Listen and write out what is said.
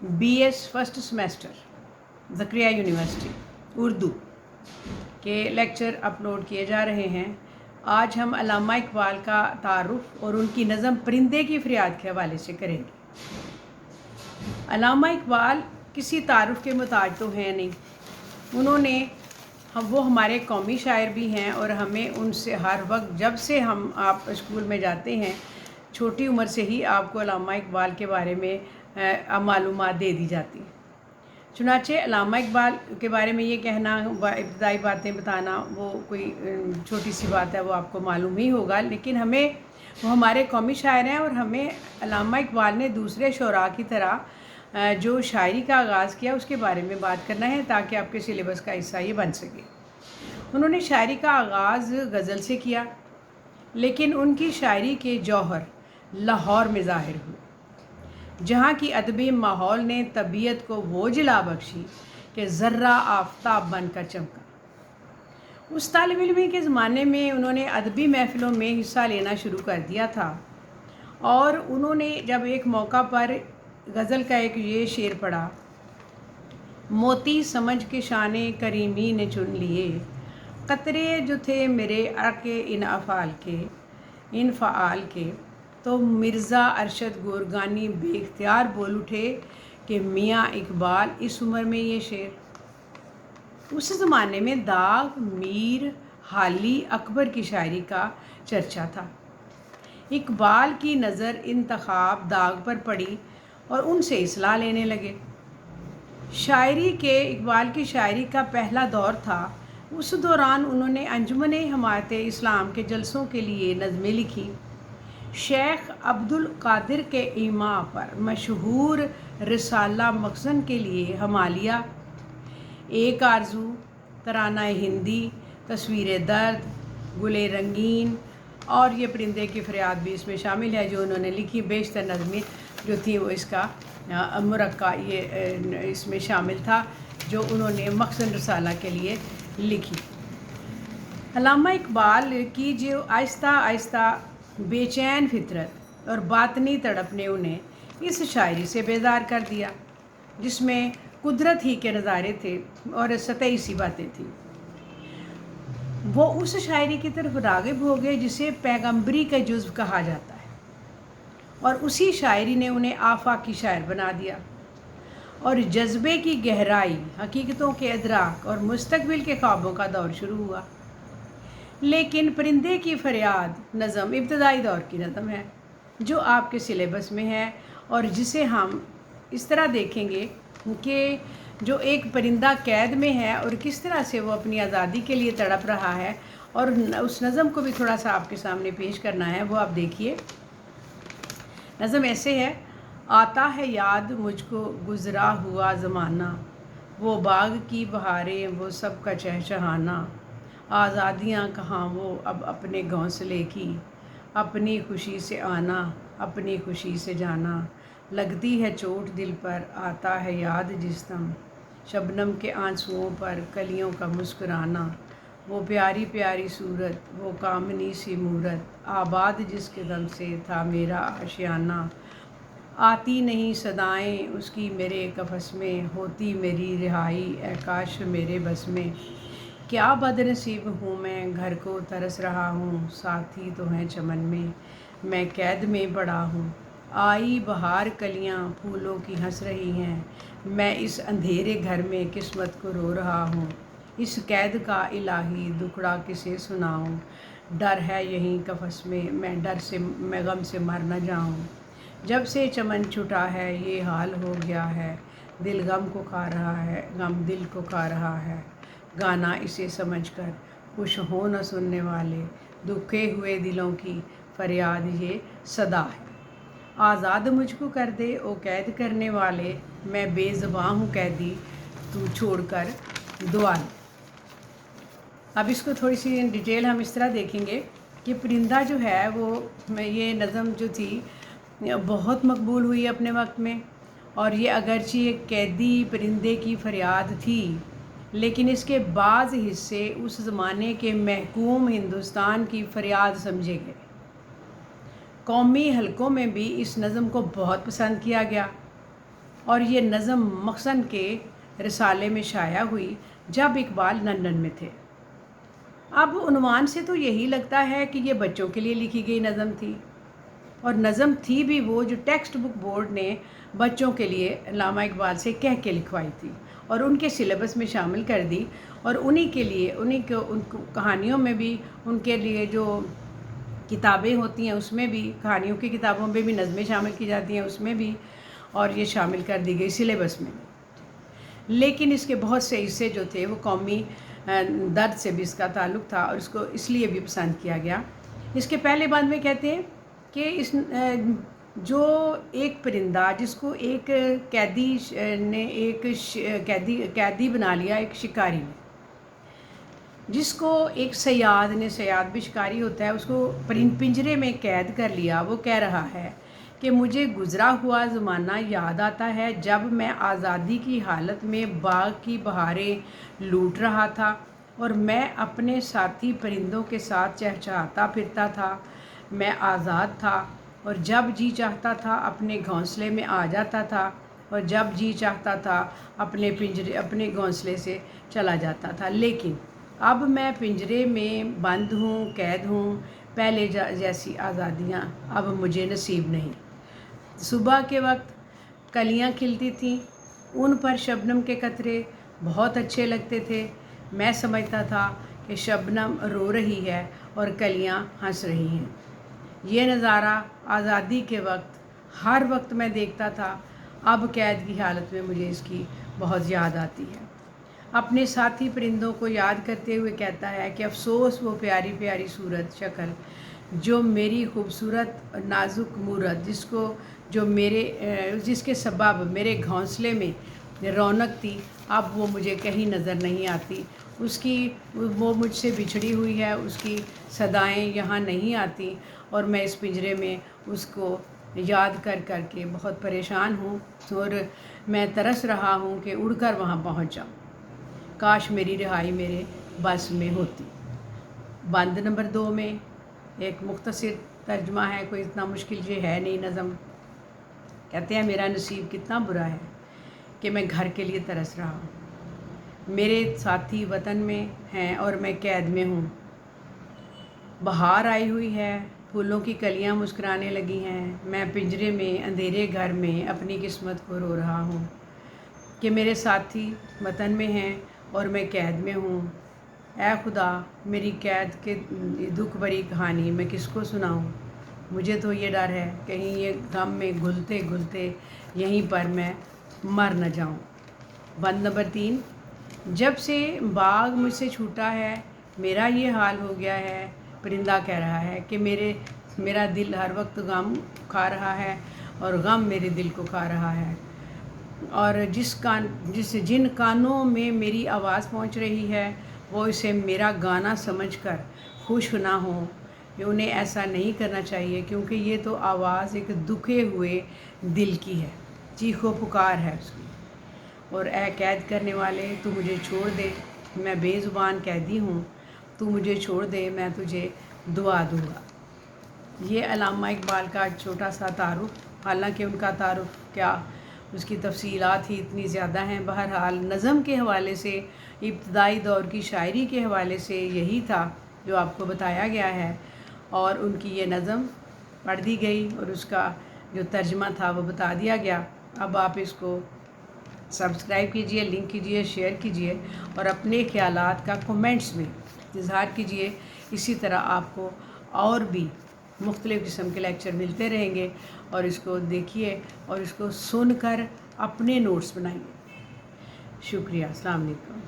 BS first semester Zakaria university Urdu के lecture upload किए जा रहे हैं। आज हम अल्लामा इकबाल का तारुफ और उनकी नज़म परिंदे की फरियाद के हवाले से करेंगे। अल्लामा इकबाल किसी तारुफ के मुताज तो हैं नहीं, वो हमारे कौमी शायर भी हैं और हमें उनसे हर वक्त जब से आप स्कूल में जाते हैं छोटी उम्र से ही आपको अल्लामा इकबाल के बारे में मालूमात दे दी जाती हैं। चुनाचे अल्लामा इकबाल के बारे में ये कहना, इब्तदाई बातें बताना, वो कोई छोटी सी बात है, वो आपको मालूम ही होगा, लेकिन वो हमारे कौमी शायर हैं और हमें अल्लामा इकबाल ने दूसरे शुरा की तरह जो शायरी का आगाज़ किया उसके बारे में बात करना है ताकि आपके सिलेबस का हिस्सा ये बन सके। उन्होंने शायरी का आगाज़ गज़ल से किया, लेकिन उनकी शायरी के जौहर लाहौर में ज़ाहिर हुए, जहाँ की अदबी माहौल ने तबीयत को वो जिला बख्शी कि ज़र्रा आफ़ताब बनकर चमका। उस तालिब इल्मी के ज़माने में उन्होंने अदबी महफ़िलों में हिस्सा लेना शुरू कर दिया था और उन्होंने जब एक मौका पर गज़ल का एक ये शेर पढ़ा, मोती समझ के शाने करीमी ने चुन लिए, कतरे जो थे मेरे अरके इन फ़ाल के, तो मिर्ज़ा अरशद गोरगानी बेख्तियार बोल उठे कि मियाँ इकबाल इस उम्र में ये शेर। उस ज़माने में दाग, मीर, हाली, अकबर की शायरी का चर्चा था। इकबाल की नज़र इंतखाब दाग पर पड़ी और उनसे इस्लाह लेने लगे। इकबाल की शायरी का पहला दौर था। उस दौरान उन्होंने अंजुमन हमायत इस्लाम के जलसों के लिए नज़में लिखी। शेख अब्दुल कादिर के ईमा पर मशहूर रिसाला मखज़न के लिए हमालिया, एक आरज़ू, तराना हिंदी, तस्वीर दर्द, गुले रंगीन और ये परिंदे की फरियाद भी इसमें शामिल है जो उन्होंने लिखी। बेशतर नज़में जो थी वो इसका मुरक्का ये इसमें शामिल था जो उन्होंने मखज़न रिसाला के लिए लिखी। अल्लामा इकबाल की जो आहिस्ता आहिस्ता बेचैन फितरत और बातनी तड़प ने उन्हें इस शायरी से बेदार कर दिया जिसमें कुदरत ही के नज़ारे थे और सतही सी बातें थी। वो उस शायरी की तरफ राग़िब हो गए जिसे पैगंबरी का जुज़्व कहा जाता है और उसी शायरी ने उन्हें आफाकी शायर बना दिया और जज्बे की गहराई, हकीकतों के अदराक और मुस्तकबिल के ख्वाबों का दौर शुरू हुआ। लेकिन परिंदे की फरियाद नज़म इब्तदाई दौर की नज़म है जो आपके सिलेबस में है और जिसे हम इस तरह देखेंगे कि जो एक परिंदा कैद में है और किस तरह से वो अपनी आज़ादी के लिए तड़प रहा है, और उस नज़म को भी थोड़ा सा आपके सामने पेश करना है। वो आप देखिए। नज़म ऐसे है, आता है याद मुझको गुज़रा हुआ ज़माना, वो बाग की बहारें वो सब का चहचहाना, आज़ादियाँ कहाँ वो अब अपने घोंसले की, अपनी खुशी से आना अपनी खुशी से जाना, लगती है चोट दिल पर आता है याद जिस दम, शबनम के आंसुओं पर कलियों का मुस्कुराना, वो प्यारी प्यारी सूरत वो कामनी सी मूरत, आबाद जिसके दम से था मेरा आशियाना, आती नहीं सदाएं उसकी मेरे कफस में, होती मेरी रिहाई ए काश मेरे बस में, क्या बदनसीब हूँ मैं घर को तरस रहा हूँ, साथी तो हैं चमन में मैं कैद में पड़ा हूँ, आई बहार कलियाँ फूलों की हंस रही हैं, मैं इस अंधेरे घर में किस्मत को रो रहा हूँ, इस कैद का इलाही दुखड़ा किसे सुनाऊँ, डर है यहीं कफस में मैं गम से मर न जाऊँ, जब से चमन छुटा है ये हाल हो गया है, दिल गम को खा रहा है गम दिल को खा रहा है, गाना इसे समझकर खुश हो न सुनने वाले, दुखे हुए दिलों की फरियाद ये सदा है, आज़ाद मुझको कर दे ओ कैद करने वाले, मैं बेज़ुबां हूँ कैदी तू छोड़कर दुआ ले। अब इसको थोड़ी सी डिटेल हम इस तरह देखेंगे कि परिंदा जो है वो ये नज़म जो थी बहुत मकबूल हुई अपने वक्त में, और ये अगरचे एक कैदी परिंदे की फरियाद थी, लेकिन इसके बाज़ हिस्से उस ज़माने के महकूम हिंदुस्तान की फरियाद समझे गए। कौमी हलकों में भी इस नज़म को बहुत पसंद किया गया اور یہ نظم مخزن کے رسالے میں شائع ہوئی جب اقبال لندن میں تھے۔ اب عنوان سے تو یہی لگتا ہے کہ یہ بچوں کے لیے لکھی گئی نظم تھی، اور نظم تھی بھی وہ جو ٹیکسٹ بک بورڈ نے بچوں کے لیے علامہ اقبال سے کہہ کے لکھوائی تھی اور ان کے سلیبس میں شامل کر دی، اور ان کہانیوں میں بھی، ان کے لیے جو کتابیں ہوتی ہیں اس میں بھی، کہانیوں کی کتابوں میں بھی نظمیں شامل کی جاتی ہیں اس میں بھی، اور یہ شامل کر دی گئی سلیبس میں۔ لیکن اس کے بہت سے حصے جو تھے وہ قومی درد سے بھی اس کا تعلق تھا، اور اس کو اس لیے بھی پسند کیا گیا۔ اس کے پہلے بند میں کہتے ہیں کہ جو ایک پرندہ جس کو ایک قیدی نے قیدی بنا لیا، ایک شکاری نے، جس کو ایک صیاد نے، صیاد بھی شکاری ہوتا ہے، اس کو پنجرے میں قید کر لیا، وہ کہہ رہا ہے کہ مجھے گزرا ہوا زمانہ یاد آتا ہے جب میں آزادی کی حالت میں باغ کی بہاریں لوٹ رہا تھا اور میں اپنے ساتھی پرندوں کے ساتھ چہچہاتا پھرتا تھا۔ میں آزاد تھا اور جب جی چاہتا تھا اپنے گھونسلے میں آ جاتا تھا، اور جب جی چاہتا تھا اپنے گھونسلے سے چلا جاتا تھا۔ لیکن اب میں پنجرے میں بند ہوں، قید ہوں، پہلے جیسی آزادیاں اب مجھے نصیب نہیں۔ صبح کے وقت کلیاں کھلتی تھیں، ان پر شبنم کے قطرے بہت اچھے لگتے تھے۔ میں سمجھتا تھا کہ شبنم رو رہی ہے اور کلیاں ہنس رہی ہیں۔ یہ نظارہ آزادی کے وقت ہر وقت میں دیکھتا تھا، اب قید کی حالت میں مجھے اس کی بہت یاد آتی ہے۔ اپنے ساتھی پرندوں کو یاد کرتے ہوئے کہتا ہے کہ افسوس وہ پیاری پیاری صورت شکل جو میری خوبصورت نازک مورت جس کے سبب میرے گھونسلے میں رونق تھی، اب وہ مجھے کہیں نظر نہیں آتی۔ وہ مجھ سے بچھڑی ہوئی ہے، اس کی صدائیں یہاں نہیں آتی، اور میں اس پنجرے میں اس کو یاد کر کر کے بہت پریشان ہوں، اور میں ترس رہا ہوں کہ اڑ کر وہاں پہنچ جاؤں۔ کاش میری رہائی میرے بس میں ہوتی۔ بند نمبر 2 میں ایک مختصر ترجمہ ہے، کوئی اتنا مشکل یہ ہے نہیں نظم۔ کہتے ہیں میرا نصیب کتنا برا ہے کہ میں گھر کے لیے ترس رہا ہوں، میرے ساتھی وطن میں ہیں اور میں قید میں ہوں۔ بہار آئی ہوئی ہے، پھولوں کی کلیاں مسکرانے لگی ہیں، میں پنجرے میں اندھیرے گھر میں اپنی قسمت کو رو رہا ہوں کہ میرے ساتھی وطن میں ہیں اور میں قید میں ہوں۔ اے خدا، میری قید کے دکھ بھری کہانی میں کس کو سناؤں؟ مجھے تو یہ ڈر ہے کہیں یہ غم میں گھلتے گھلتے یہیں پر میں مر نہ جاؤں۔ بند نمبر 3، جب سے باغ مجھ سے چھوٹا ہے میرا یہ حال ہو گیا ہے۔ پرندہ کہہ رہا ہے کہ میرا دل ہر وقت غم کھا رہا ہے، اور غم میرے دل کو کھا رہا ہے، اور جن کانوں میں میری آواز پہنچ رہی ہے وہ اسے میرا گانا سمجھ کر خوش نہ ہوں۔ انہیں ایسا نہیں کرنا چاہیے، کیونکہ یہ تو آواز ایک دکھے ہوئے دل کی ہے، چیخو پکار ہے اس کی۔ اور اے قید کرنے والے، تو مجھے چھوڑ دے، میں بے زبان قیدی ہوں، تو مجھے چھوڑ دے، میں تجھے دعا دوں گا۔ یہ علامہ اقبال کا چھوٹا سا تعارف، حالانکہ ان کا تعارف کیا، اس کی تفصیلات ہی اتنی زیادہ ہیں۔ بہرحال نظم کے حوالے سے، ابتدائی دور کی شاعری کے حوالے سے یہی تھا جو آپ کو بتایا گیا ہے، اور ان کی یہ نظم پڑھ دی گئی اور اس کا جو ترجمہ تھا وہ بتا دیا گیا۔ اب آپ اس کو سبسکرائب کیجئے، لنک کیجئے، شیئر کیجئے، اور اپنے خیالات کا کومنٹس میں اظہار کیجئے۔ اسی طرح آپ کو اور بھی مختلف قسم کے لیکچر ملتے رہیں گے، اور اس کو دیکھیے اور اس کو سن کر اپنے نوٹس بنائیے۔ شکریہ، السلام علیکم۔